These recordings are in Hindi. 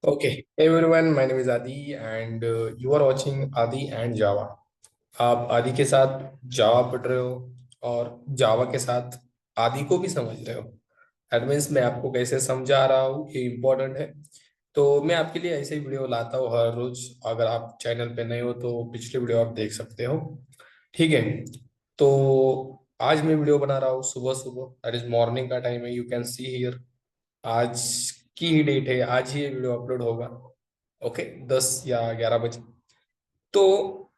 Okay, hey everyone, my name is Adi and you are watching Adi and Java. आप आदि के साथ जावा पढ़ रहे हो और जावा के साथ आदि को भी समझ रहे हो। दैट मीन्स मैं आपको कैसे समझा रहा हूँ ये इम्पोर्टेंट है। तो मैं आपके लिए ऐसे ही वीडियो लाता हूँ हर रोज। अगर आप चैनल पे नए हो तो पिछले वीडियो आप देख सकते हो। ठीक है। तो आज मैं वीडियो बना रहा हूँ सुबह सुबह, दैट इज मॉर्निंग का टाइम है, यू कैन सी हियर। आज की ही डेट है, आज ही ये वीडियो अपलोड होगा। ओके, 10 या 11 बजे। तो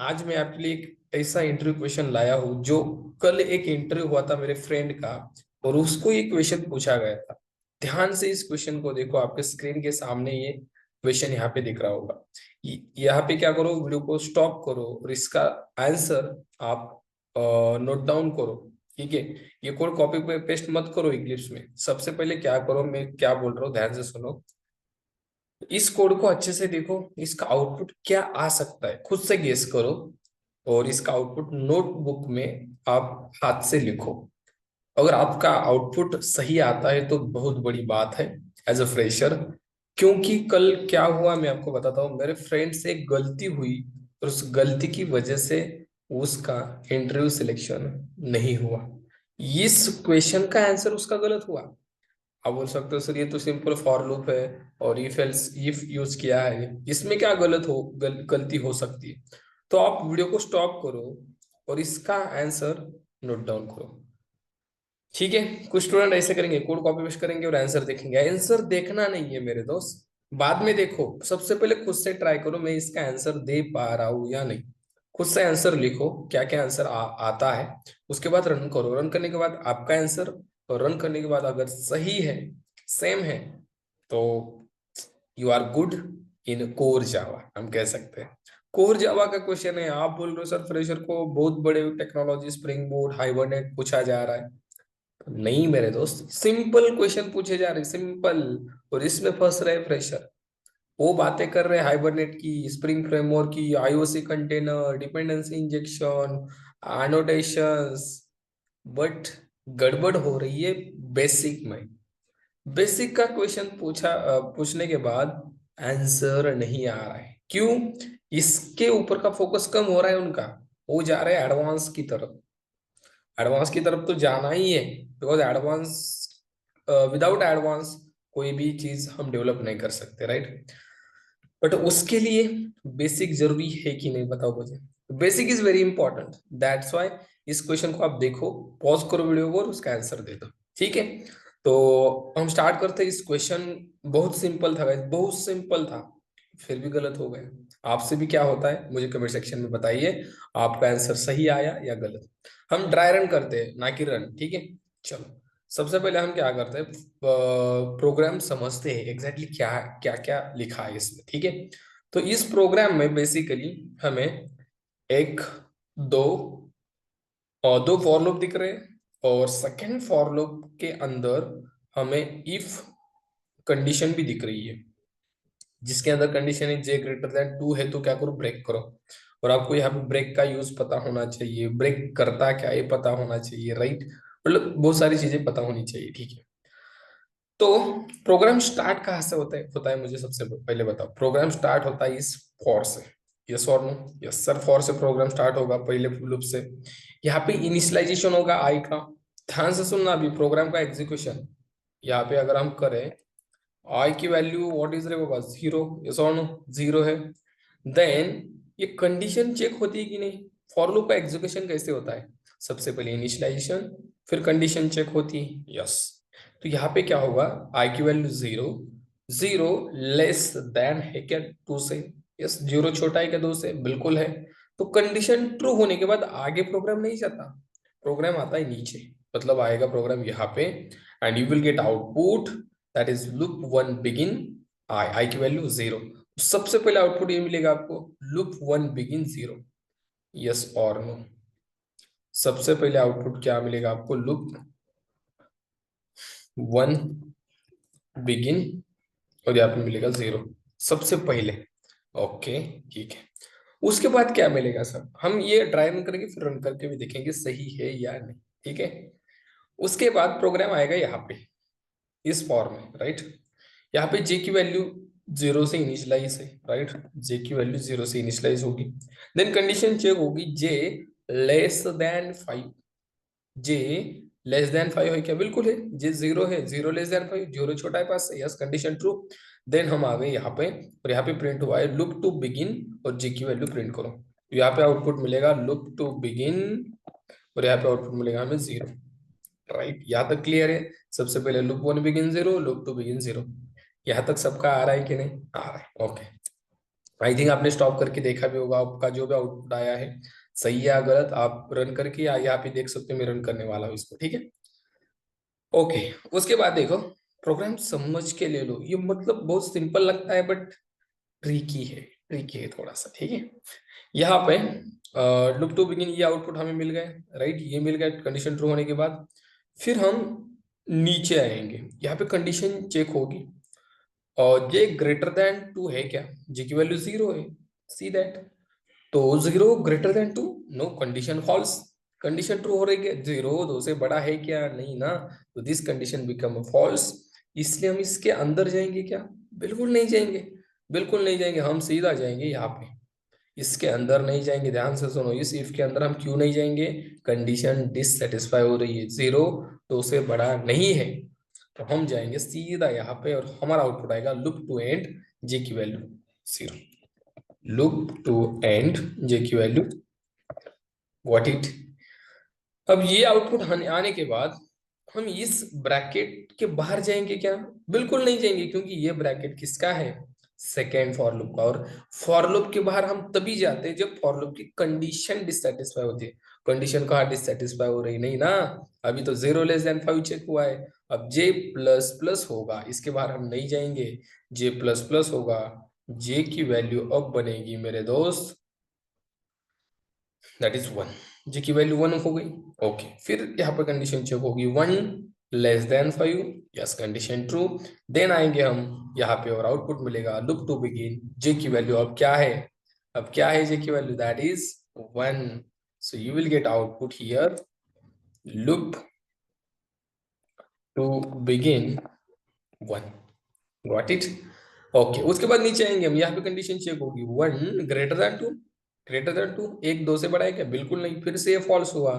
आज मैं आपके लिए एक ऐसा इंटरव्यू क्वेश्चन लाया हूँ जो कल एक इंटरव्यू हुआ था मेरे फ्रेंड का, और उसको ये क्वेश्चन पूछा गया था। ध्यान से इस क्वेश्चन को देखो, आपके स्क्रीन के सामने ये क्वेश्चन यहाँ पे दिख रहा होगा। यहाँ पे क्या करो, वीडियो को स्टॉप करो और इसका आंसर आप नोट डाउन करो। ठीक है। ये कोड कॉपी पे पेस्ट मत करो इक्लिप्स में। सबसे पहले क्या करो, मैं क्या बोल रहा हूँ ध्यान से सुनो। इस कोड को अच्छे से देखो, इसका आउटपुट क्या आ सकता है खुद से गेस करो, और इसका आउटपुट नोटबुक में आप हाथ से लिखो। अगर आपका आउटपुट सही आता है तो बहुत बड़ी बात है एज अ फ्रेशर। क्योंकि कल क्या हुआ मैं आपको बताता हूँ, मेरे फ्रेंड से एक गलती हुई और उस गलती की वजह से उसका इंटरव्यू सिलेक्शन नहीं हुआ। इस क्वेश्चन का आंसर उसका गलत हुआ। आप बोल सकते हो सर ये तो सिंपल फॉर लूप है और इफ एल्स इफ यूज किया है, इसमें क्या गलत हो गलती हो सकती है। तो आप वीडियो को स्टॉप करो और इसका आंसर नोट डाउन करो। ठीक है। कुछ स्टूडेंट ऐसे करेंगे, कोड कॉपी पेस्ट करेंगे और आंसर देखेंगे। आंसर देखना नहीं है मेरे दोस्त, बाद में देखो। सबसे पहले खुद से ट्राई करो मैं इसका आंसर दे पा रहा हूँ या नहीं। खुद से आंसर लिखो, क्या क्या आंसर आता है। उसके बाद रन करो, रन करने के बाद आपका आंसर, और रन करने के बाद अगर सही है, सेम है, तो you are good in core Java, हम कह सकते हैं। कोर जावा का क्वेश्चन है, आप बोल रहे हो सर फ्रेशर को बहुत बड़े टेक्नोलॉजी स्प्रिंग बोर्ड हाइबरनेट पूछा जा रहा है। नहीं मेरे दोस्त, सिंपल क्वेश्चन पूछे जा रहे, सिंपल। और इसमें फंस रहे फ्रेशर। वो बातें कर रहे हैं हाइबरनेट की, स्प्रिंग फ्रेमवर्क की, IOC container, dependency injection, annotations, but गड़बड़ हो रही है बेसिक में। बेसिक का क्वेश्चन पूछने के बाद आंसर नहीं आ रहा है। क्यों? इसके ऊपर का फोकस कम हो रहा है उनका। वो जा रहे हैं एडवांस की तरफ। एडवांस की तरफ तो जाना ही है, बिकॉज एडवांस, विदाउट एडवांस कोई भी चीज हम डेवलप नहीं कर सकते, राइट। बट उसके लिए बेसिक जरूरी है कि नहीं बताओ मुझे। Basic is very important, that's why इस क्वेश्चन को आप देखो, पॉज करो वीडियो को और उसका आंसर दे दो। ठीक है। तो हम स्टार्ट करते हैं। इस क्वेश्चन बहुत सिंपल था guys, बहुत सिंपल था, फिर भी गलत हो गए। आपसे भी क्या होता है मुझे कमेंट सेक्शन में बताइए, आपका आंसर सही आया या गलत। हम ड्राई रन करते हैं ना कि रन। ठीक है। चलो, सबसे पहले हम क्या करते हैं, प्रोग्राम समझते हैं एग्जैक्टली क्या क्या क्या लिखा है इसमें। ठीक है। तो इस प्रोग्राम में बेसिकली हमें एक, दो, और दो फॉर लूप दिख रहे हैं, और सेकंड फॉर लूप के अंदर हमें इफ कंडीशन भी दिख रही है, जिसके अंदर कंडीशन है जे ग्रेटर देन 2 है तो क्या करो, ब्रेक करो। और आपको यहाँ पे ब्रेक का यूज पता होना चाहिए, ब्रेक करता क्या है पता होना चाहिए, राइट। मतलब बहुत सारी चीजें पता होनी चाहिए। ठीक है। तो प्रोग्राम स्टार्ट कहाँ से होता है मुझे सबसे पहले बताओ। प्रोग्राम स्टार्ट होता है इस फॉर से। यस और नो? यस सर, फॉर से प्रोग्राम स्टार्ट होगा, पहले लूप से। यहाँ पे इनिशियलाइजेशन होगा आई का। ध्यान से सुनना अभी प्रोग्राम का एग्जीक्यूशन। यहाँ पे अगर हम करें, आई की वैल्यू व्हाट इज रे बाबा, 0। यस और नो? 0 है। देन ये कंडीशन चेक होती है कि नहीं। फॉर लूप का एग्जीक्यूशन कैसे होता है, सबसे पहले इनिशियलाइजेशन, फिर कंडीशन चेक होती है। यस। तो यहाँ पे क्या होगा, आई की वैल्यू 0, 0 लेस देन है क्या 2 से। यस, 0 छोटा है क्या 2 से, बिल्कुल है। तो कंडीशन ट्रू होने के बाद आगे प्रोग्राम नहीं जाता, प्रोग्राम आता है नीचे। मतलब आएगा प्रोग्राम यहाँ पे, and you will get output, that is loop one begin i, i की वैल्यू 0। सबसे पहले आउटपुट ये मिलेगा आपको, लूप वन बिगिन 0। यस और नो? सबसे पहले आउटपुट क्या मिलेगा आपको, लूप वन बिगिन, और यहाँ पे मिलेगा 0 सबसे पहले। ओके, ठीक है। उसके बाद क्या मिलेगा सर, हम ये ट्राई रन करेंगे फिर रन करके भी देखेंगे सही है या नहीं। ठीक है। उसके बाद प्रोग्राम आएगा यहाँ पे इस फॉर्म में, राइट। यहाँ पे जे की वैल्यू जीरो से इनिशियलाइज है, राइट। जे की वैल्यू जीरो से इनिशियलाइज होगी। देन कंडीशन चेक होगी जे लेस देन 5। जे लेस देन 5 है क्या? बिल्कुल है। जे जीरो है, जीरो लेस देन 5, जीरो छोटा है पास से, यस कंडीशन ट्रू। देन हम आ गए यहाँ पे, और यहाँ पे प्रिंट हुआ है लुक टू बिगिन, और जे की वैल्यू प्रिंट करो। तो यहाँ पे आउटपुट मिलेगा लुक टू बिगिन, और यहाँ पे आउटपुट मिलेगा हमें जीरो, राइट। यहाँ तक क्लियर है? सबसे पहले look one begin zero, look to begin zero. यहाँ तक सबका आ रहा है कि नहीं? आ रहा है, ओके। आई थिंक आपने स्टॉप करके देखा भी होगा, आपका जो भी आउटपुट आया है सही है या गलत, आप रन करके या यहाँ पे देख सकते हो, मैं रन करने वाला हूँ इसको, ठीक है। ओके, उसके बाद देखो, प्रोग्राम समझ के ले लो, ये मतलब बहुत सिंपल लगता है बट ट्रिकी है, ट्रिकी है थोड़ा सा, ठीक है। यहाँ पे लुक टू बिगिन ये आउटपुट हमें मिल गए, राइट, ये मिल गए कंडीशन ट्रू होने के बाद। फिर हम नीचे आएंगे, यहाँ पे कंडीशन चेक होगी, और ये ग्रेटर देन टू है क्या? जे की वैल्यू जीरो है, सी दैट। तो zero greater than two, no, condition false. Condition true हो रही है, जीरो दो से बड़ा है क्या? नहीं ना, तो दिस कंडीशन बिकम फॉल्स। इसलिए हम इसके अंदर जाएंगे क्या? बिल्कुल नहीं जाएंगे, बिल्कुल नहीं जाएंगे, हम सीधा जाएंगे यहाँ पे, इसके अंदर नहीं जाएंगे। ध्यान से सुनो, इस इफ के अंदर हम क्यों नहीं जाएंगे? कंडीशन डिससेटिस्फाई हो रही है, जीरो दो से बड़ा नहीं है, तो हम जाएंगे सीधा यहाँ पे, और हमारा आउटपुट आएगा लुक टू एंड जे की value zero. Look to end j की वैल्यू व्हाट इट। अब ये आउटपुट आने के बाद हम इस ब्रैकेट के बाहर जाएंगे क्या? बिल्कुल नहीं जाएंगे, क्योंकि ये ब्रैकेट किसका है? सेकेंड फॉर लूप का। और फॉर लूप के बाहर हम तभी जाते हैं जब फॉर लूप की कंडीशन डिससेटिस्फाई होती है। कंडीशन कहाँ डिससेटिस्फाई हो रही? नहीं ना, अभी तो जीरो लेस देन 5 चेक हुआ है। अब जे प्लस प्लस होगा, इसके बाहर हम नहीं जाएंगे, जे प्लस प्लस होगा, जे की वैल्यू अब बनेगी मेरे दोस्त, दैट इज वन। जे की वैल्यू वन हो गई, ओके। फिर यहाँ पर कंडीशन चेक होगी one less than 5, yes condition true. Then आएंगे हम यहाँ पे, और आउटपुट मिलेगा लुक टू बिगिन, जे की वैल्यू अब क्या है? अब क्या है जे की वैल्यू? That is one. So you will get output here look to begin one, got it. Okay, उसके बाद नीचे आएंगे हम, यहाँ पे कंडीशन चेक होगी one greater than two, greater than two, एक दो से बड़ा है क्या? बिल्कुल नहीं, फिर से ये फॉल्स हुआ।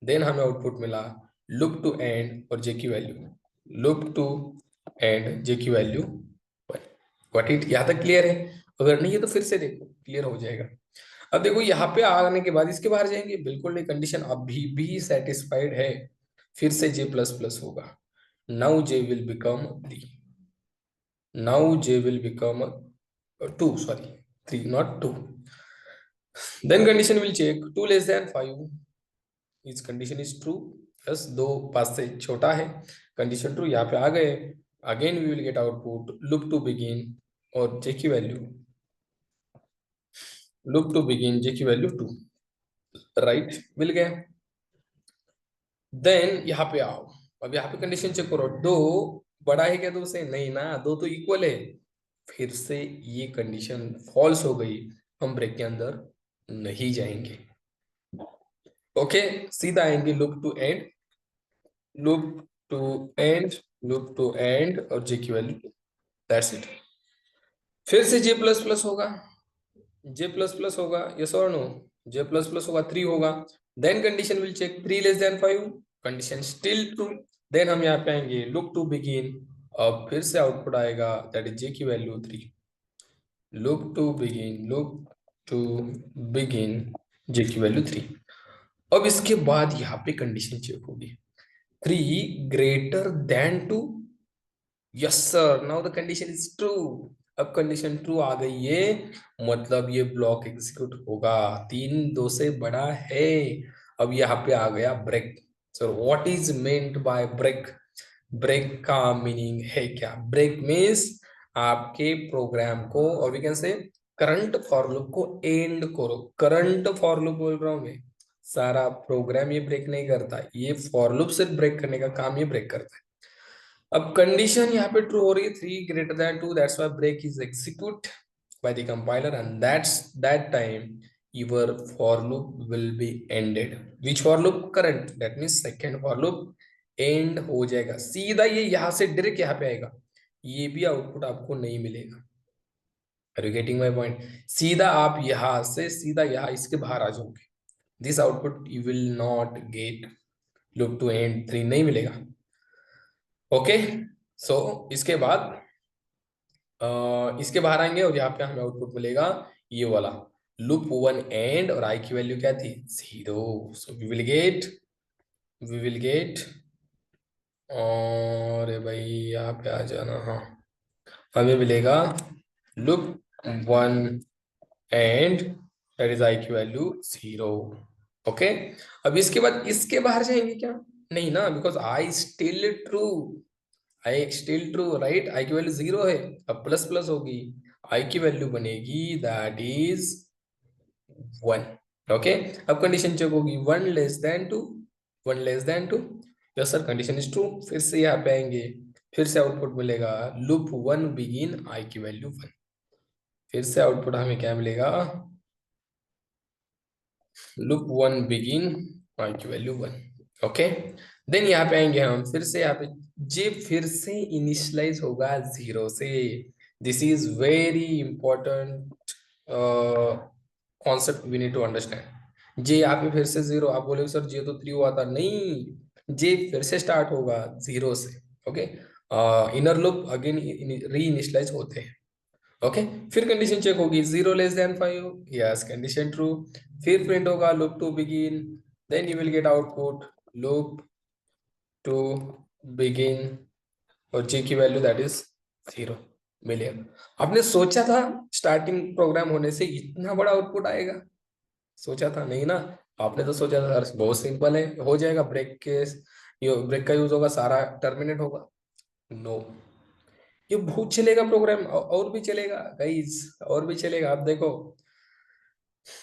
देन हमें आउटपुट मिला लुक टू एंड और जे की value, look to end j की वैल्यू वन, व्हाट इट। यहाँ तक क्लियर है? अगर नहीं है तो फिर से देखो, क्लियर हो जाएगा। अब देखो यहाँ पे आने के बाद इसके बाहर जाएंगे, बिल्कुल नहीं, कंडीशन अभी भी सेटिस्फाइड है, फिर से जे प्लस प्लस होगा, now J will become three, now j will become 2, sorry, 3 not 2. Then condition will check 2 less than 5, इस condition is true, yes, दो पास से छोटा है, condition true। यहाँ पे आ गए, again we will get output look to begin और j की value, look to begin j की वैल्यू 2, राइट, मिल गया। देन यहाँ पे आओ, अब यहाँ पे कंडीशन चेक करो, दो बड़ा है क्या दो से? नहीं ना, दो तो इक्वल है, फिर से ये कंडीशन फॉल्स हो गई, हम ब्रेक के अंदर नहीं जाएंगे, ओके। सीधा आएंगे look to end, look to end, look to end और जे की वैल्यू, दैट्स इट। फिर से जे प्लस प्लस होगा, जे प्लस प्लस होगा, यस और नो? जे प्लस प्लस होगा, थ्री होगा। Then condition will check three less than 5, condition still true. Then हम यहाँ पे आएंगे लुक टू बिगिन, अब फिर से आउटपुट आएगा दैट इज जे की value three, loop to begin, loop to begin जे की वैल्यू थ्री। अब इसके बाद यहाँ पे कंडीशन चेक होगी three greater than two, yes sir, now the condition is true. अब कंडीशन ट्रू आ गई है, मतलब ये ब्लॉक एग्जीक्यूट होगा, तीन दो से बड़ा है। अब यहाँ पे आ गया break. Sir what is meant by break? Break का मीनिंग है क्या? ब्रेक मीन्स आपके प्रोग्राम को, और we can say current for loop को एंड करो। करंट फॉर लूप बोल रहा हूं मैं, सारा प्रोग्राम ये ब्रेक नहीं करता, ये फॉर लूप सिर्फ ब्रेक करने का काम ये ब्रेक करता है। अब कंडीशन यहाँ पे ट्रू हो रही है, three greater than two, that's why break is execute by the compiler, and that's that time your for loop will be ended. Which for loop? Current, that means second for loop end हो जाएगा सीधा, ये यहाँ से डायरेक्ट यहाँ पे आएगा, ये भी आउटपुट आपको नहीं मिलेगा, are you getting my point? सीधा आप यहां से सीधा यहां इसके बाहर आ जाओगे, this output you will not get, loop to end 3 नहीं मिलेगा। ओके, सो इसके बाद इसके बाहर आएंगे और यहाँ पे हमें आउटपुट मिलेगा ये वाला, लूप 1 एंड, और आई की वैल्यू क्या थी? 0। सो वी विल गेट और भाई यहाँ पे आ जाना, हाँ, हमें मिलेगा loop 1 and that is I की वैल्यू 0। ओके, अब इसके बाद इसके बाहर जाएंगे क्या? नहीं ना, because i still true right, i की वैल्यू 0 है, अब प्लस प्लस होगी, आई की वैल्यू बनेगी दैट इज 1। ओके, अब कंडीशन चेक होगी, 1 <2, 1 <2, yes sir condition is true. फिर से यहाँ पे आएंगे, फिर से आउटपुट मिलेगा लूप 1 बिगिन आई की वैल्यू 1, फिर से आउटपुट हमें क्या मिलेगा? लूप 1 बिगिन आई की वैल्यू 1। ओके, देन यहाँ पे आएंगे हम, फिर से यहाँ पे जे फिर से इनिशियलाइज होगा 0 से। This is very important concept, we need to understand. J यहाँ पे फिर से 0, आप बोले सर जे तो 3 हुआ था, नहीं, जे फिर से स्टार्ट होगा 0 से। Okay, inner loop again reinitialize होते हैं। ओके, फिर कंडीशन चेक होगी, 0 <5, यस कंडीशन ट्रू। फिर प्रिंट होगा loop two begin, then you will get output loop two begin, और जे की वैल्यू दैट इज 0 मिलियन। आपने सोचा था स्टार्टिंग प्रोग्राम होने से इतना बड़ा आउटपुट आएगा? सोचा था नहीं ना, आपने तो सोचा था सर बहुत सिंपल है, हो जाएगा, ब्रेक का यूज होगा, सारा टर्मिनेट होगा। नो, ये बहुत चलेगा प्रोग्राम, और भी चलेगा गाइस, और भी चलेगा। आप देखो,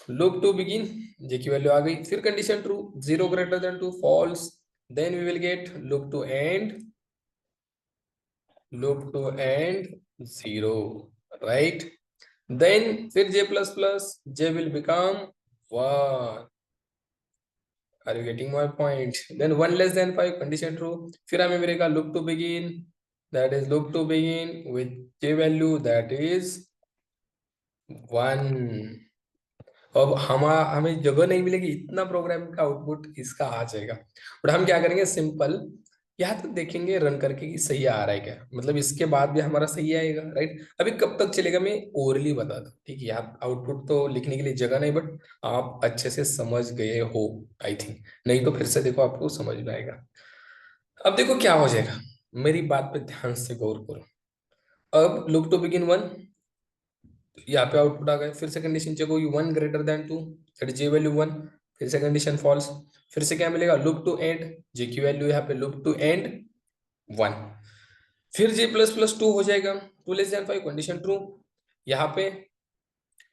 लूप टू बिगिन, जे की वैल्यू आ गई, फिर condition true, 0 <2 false, then we will get loop two end 0, right? Then फिर j plus plus, j will become 1। Are you getting my point? Then 1 <5 condition true, फिर हमें मिलेगा loop two begin, that is loop two begin with j value that is 1। अब हमें जगह नहीं मिलेगी, इतना प्रोग्राम का आउटपुट इसका आ जाएगा। बट हम क्या करेंगे, सिंपल यहाँ तक देखेंगे रन करके कि सही आ रहा है क्या, मतलब इसके बाद भी हमारा सही आएगा, राइट? अभी कब तक चलेगा मैं ओरली बता दूं, ठीक है? यहाँ आउटपुट तो लिखने के लिए जगह नहीं, बट आप अच्छे से समझ गए हो आई थिंक, नहीं तो फिर से देखो आपको समझ में आएगा। अब देखो क्या हो जाएगा, मेरी बात पे ध्यान से गौर करो। अब लुक टू बिगिन 1, यहाँ पे आउटपुट आ गया, फिर से कंडीशन चेक होगी 1 <2, दैट इज जे वैल्यू 1, फिर से कंडीशन फॉल्स, फिर से क्या मिलेगा, लूप टू एंड, जे की वैल्यू यहाँ पे लूप टू एंड 1, फिर जे प्लस प्लस 2 हो जाएगा, 2 <5 कंडीशन ट्रू, यहाँ पे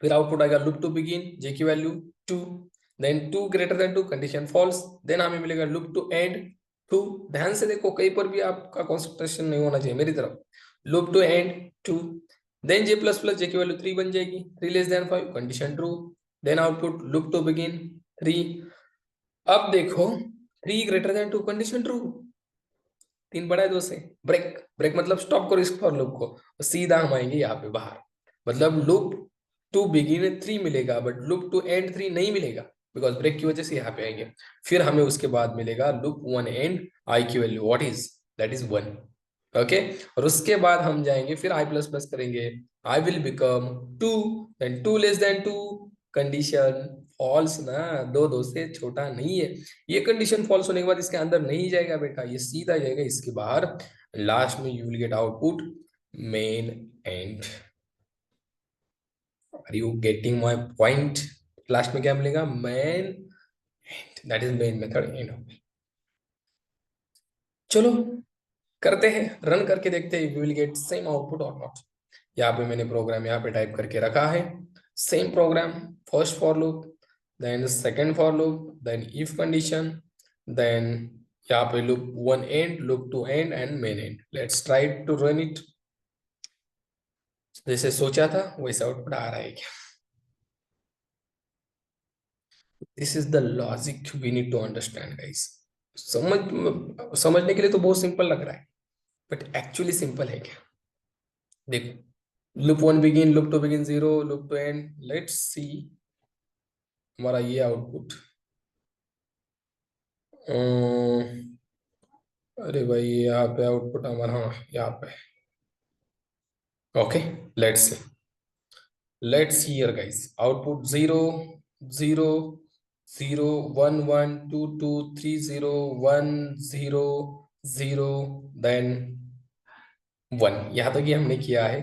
फिर आउटपुट आएगा लूप टू बिगिन, जे की value 2, then 2 <2 condition false, then हमें मिलेगा लूप टू एंड 2। ध्यान से देखो, कहीं पर भी आपका कंसंट्रेशन नहीं होना चाहिए मेरी तरफ, loop two end 2, then j plus plus, j की वैल्यू 3 बन जाएगी, 3 <5 condition true, then output loop two begin 3। अब देखो, 3 <2 कंडीशन ट्रू, 3 बड़ा है 2 से, ब्रेक, ब्रेक मतलब स्टॉप करो इस फॉर लूप को, तो सीधा हम आएंगे यहाँ पे बाहर, मतलब लूप टू बिगिन 3 मिलेगा, बट लूप टू एंड 3 नहीं मिलेगा, बिकॉज ब्रेक की वजह से यहाँ पे आएंगे। फिर हमें उसके बाद मिलेगा लूप 1 एंड आई की value what is, that is 1। Okay, और उसके बाद हम जाएंगे, फिर आई प्लस प्लस करेंगे, I will become 2, then 2 <2 condition false ना, 2 से छोटा नहीं है, ये कंडीशन फॉल्स होने के बाद इसके अंदर नहीं जाएगा बेटा, ये सीधा जाएगा इसके बाहर, लास्ट में you will get output main end. Are you getting my point? Last में क्या मिलेगा, main end, that is main method end. चलो करते हैं, रन करके देखते हैं, we will get same output और नॉट। यहाँ पे मैंने प्रोग्राम यहाँ पे टाइप करके रखा है, same program, first for loop, then second for loop, then if condition, then यहाँ पे loop 1 end, loop 2 end main end. Let's try to run it. जैसे सोचा था वैसा आउटपुट आ रहा है क्या? This is the logic we need to understand guys. समझने के लिए तो बहुत सिंपल लग रहा है, बट एक्चुअली सिंपल है क्या? देखो, loop one begin, loop two begin zero, loop two end. Let's see हमारा ये आउटपुट। अरे भाई यहाँ पे आउटपुट हमारा, हाँ यहाँ पे। Okay, let's see. Let's hear guys. Output 0, 0, 0, 1, 1, 2, 2, 3, 0, 1, 0, 0, then 1। यहाँ तक ये हमने किया है।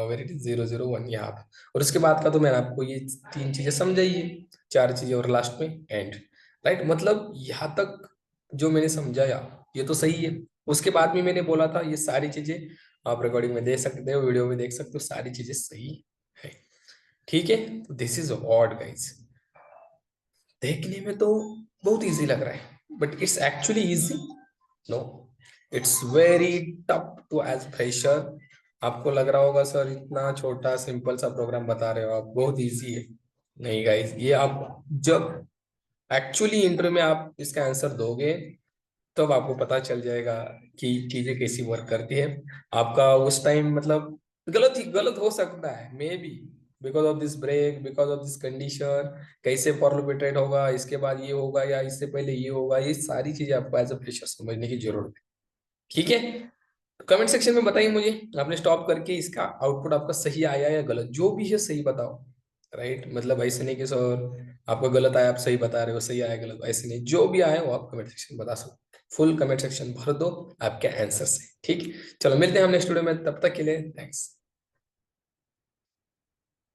वेर इट इज 0, 0, 1 यहाँ पे। और उसके बाद का तो मैंने आपको ये तीन चीजें समझाई है, चार चीजें, और लास्ट में एंड। राइट, मतलब यहाँ तक जो मैंने समझाया ये तो सही है। उसके बाद भी मैंने बोला था ये सारी चीजें आप रिकॉर्डिंग में देख सकते हो, वीडियो में देख सकते हो, सारी चीजें सही है। ठीक है, तो दिस इज ऑड गाइस। देखने में तो बहुत इजी लग रहा है but it's actually easy. No, it's very tough to as fresher. आपको लग रहा होगा सर इतना छोटा सिंपल सा प्रोग्राम बता रहे हो आप, बहुत इजी है। नहीं गाइस, ये आप जब एक्चुअली इंटरव्यू में आप इसका आंसर दोगे तब आपको पता चल जाएगा कि चीजें कैसी वर्क करती है। आपका उस टाइम मतलब गलत हो सकता है maybe, because of this break, because of this condition, कैसे फॉर लूप इटरेट होगा, इसके बाद ये होगा या इससे पहले ये होगा, ये सारी चीजें आपको एज अ फ्रेशर समझने की जरूरत है। ठीक है, कमेंट सेक्शन में बताइए मुझे आपने स्टॉप करके इसका आउटपुट आपका सही आया या गलत, जो भी है सही बताओ। राइट, मतलब ऐसे नहीं कि सर आपका गलत आया आप सही बता रहे हो, सही आया गलत, ऐसे नहीं, जो भी आया वो आप कमेंट सेक्शन में बता सकते। फुल कमेंट सेक्शन भर दो आपके आंसर से। ठीक, चलो मिलते हैं हम नेक्स्ट वीडियो में, तब तक के लिए थैंक्स।